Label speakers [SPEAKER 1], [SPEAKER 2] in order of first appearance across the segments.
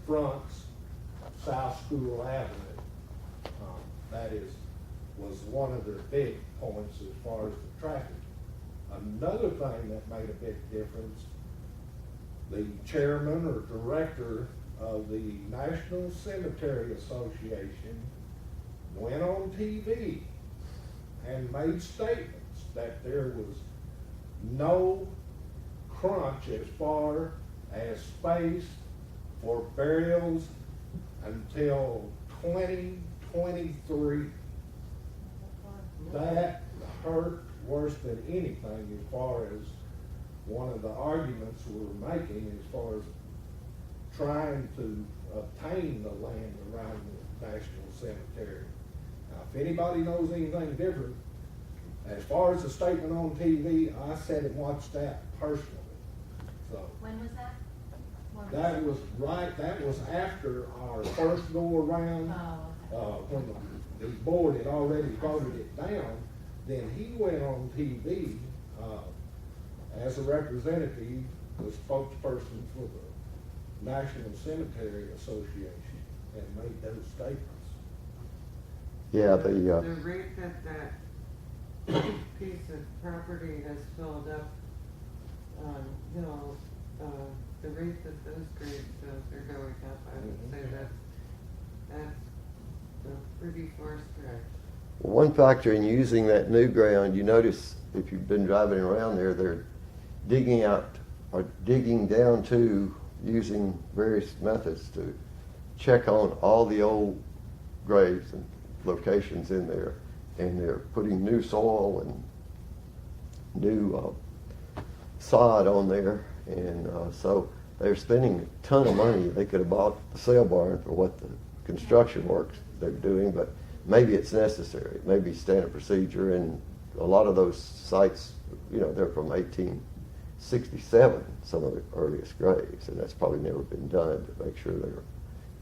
[SPEAKER 1] fronts South School Avenue. That was one of their big points as far as the traffic. Another thing that made a big difference, the chairman or director of the National Cemetery Association went on TV and made statements that there was no crunch as far as space for burials until 2023. That hurt worse than anything as far as one of the arguments we're making as far as trying to obtain the land around the National Cemetery. Now, if anybody knows anything different, as far as the statement on TV, I sat and watched that personally. So
[SPEAKER 2] When was that?
[SPEAKER 1] that was after our first go around.
[SPEAKER 2] Oh, okay.
[SPEAKER 1] When the board had already voted it down, then he went on TV as a representative, the spokesperson for the National Cemetery Association, and made those statements.
[SPEAKER 3] Yeah,
[SPEAKER 4] The rate that piece of property has filled up, the rate that those gravestones are going up, I would say that's a pretty far stretch.
[SPEAKER 3] one factor in using that new ground, you notice if you've been driving around there, they're digging out or digging down to using various methods to check on all the old graves and locations in there, and they're putting new soil and new sod on there, and so they're spending a ton of money. They could have bought the sale barn for what the construction works they're doing, but maybe it's necessary, maybe standard procedure. And a lot of those sites, they're from 1867, some of the earliest graves, and that's probably never been done to make sure they're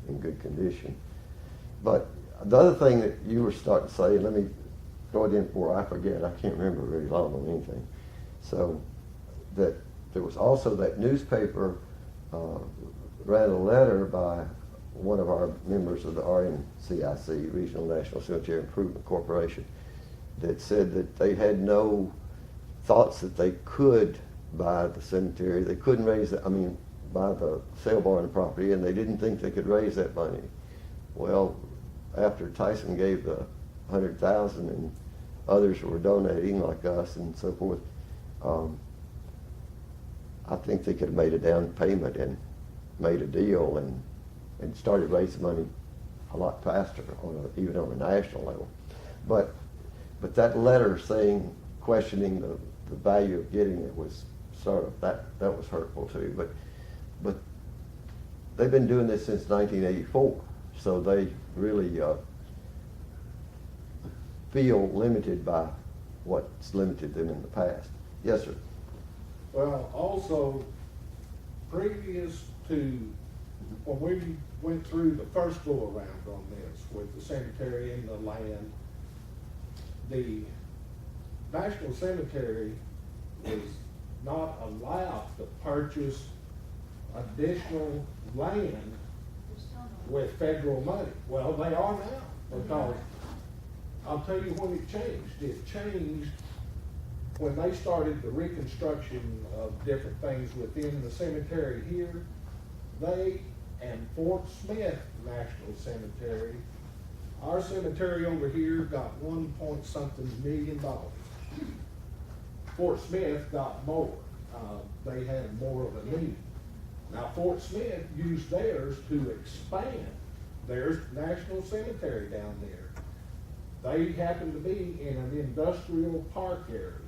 [SPEAKER 3] in good condition. But the other thing that you were starting to say, and let me throw it in before I forget, I can't remember very long on anything. So that there was also that newspaper ran a letter by one of our members of the RNCIC, Regional National Cemetery Improvement Corporation, that said that they had no thoughts that they could buy the cemetery. They couldn't buy the sale barn property, and they didn't think they could raise that money. Well, after Tyson gave the $100,000 and others were donating like us and so forth, I think they could have made a down payment and made a deal and started raising money a lot faster, even on a national level. But that letter questioning the value of getting it was sort of, that was hurtful too. But they've been doing this since 1984, so they really feel limited by what's limited them in the past. Yes, sir.
[SPEAKER 1] Well, also, previous to when we went through the first go around on this with the cemetery and the land, the National Cemetery was not allowed to purchase additional land with federal money. Well, they are now, because I'll tell you when it changed. It changed when they started the reconstruction of different things within the cemetery here. They and Fort Smith National Cemetery, our cemetery over here got $1.something million. Fort Smith got more. They had more of a need. Now Fort Smith used theirs to expand their national cemetery down there. They happened to be in an industrial park area,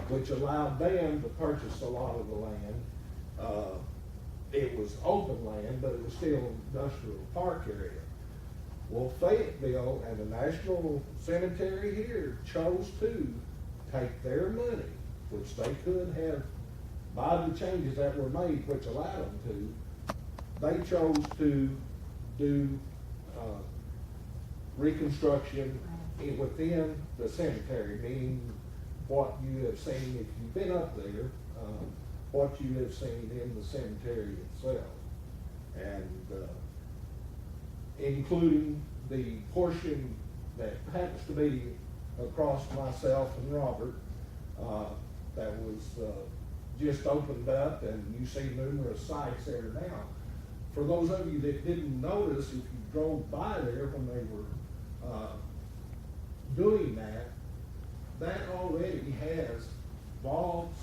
[SPEAKER 1] which allowed them to purchase a lot of the land. It was open land, but it was still an industrial park area. Well, Fayetteville and the National Cemetery here chose to take their money, which they could have, by the changes that were made, which allowed them to, they chose to do reconstruction within the cemetery, meaning what you have seen if you've been up there, what you have seen in the cemetery itself. And, including the portion that happens to be across myself and Robert, that was, just opened up, and you see numerous sites there now. For those of you that didn't notice, if you drove by there when they were, doing that, that already has bulbs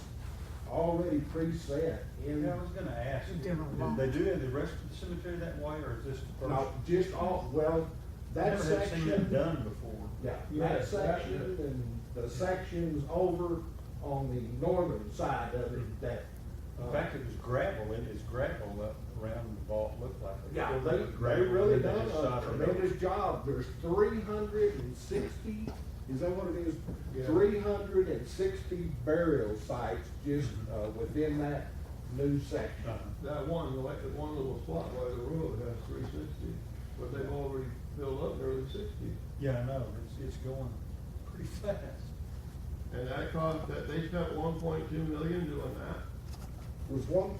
[SPEAKER 1] already preset in.
[SPEAKER 2] Yeah, I was gonna ask, did they do the rest of the cemetery that way, or is this the first?
[SPEAKER 1] No, just all, well, that
[SPEAKER 2] I've never seen that
[SPEAKER 1] section,
[SPEAKER 2] done before.
[SPEAKER 1] yeah, that section and the sections over on the northern side of it, that.
[SPEAKER 2] In fact, it was gravel, and it's gravel up around the vault, looked like. It
[SPEAKER 1] Yeah,
[SPEAKER 2] still
[SPEAKER 1] they
[SPEAKER 2] was gravel,
[SPEAKER 1] really
[SPEAKER 2] and they
[SPEAKER 1] done
[SPEAKER 2] just
[SPEAKER 1] a
[SPEAKER 2] sodded it over.
[SPEAKER 1] tremendous job. There's 360, is that what it is?
[SPEAKER 5] Yeah.
[SPEAKER 1] 360 burial sites just, within that new section.
[SPEAKER 5] That one, like the one little spot by the road has 360, but they've already built up nearly 60.
[SPEAKER 2] Yeah, I know, it's going pretty fast.
[SPEAKER 5] And that cost, that they spent 1.2 million doing that.
[SPEAKER 1] Was one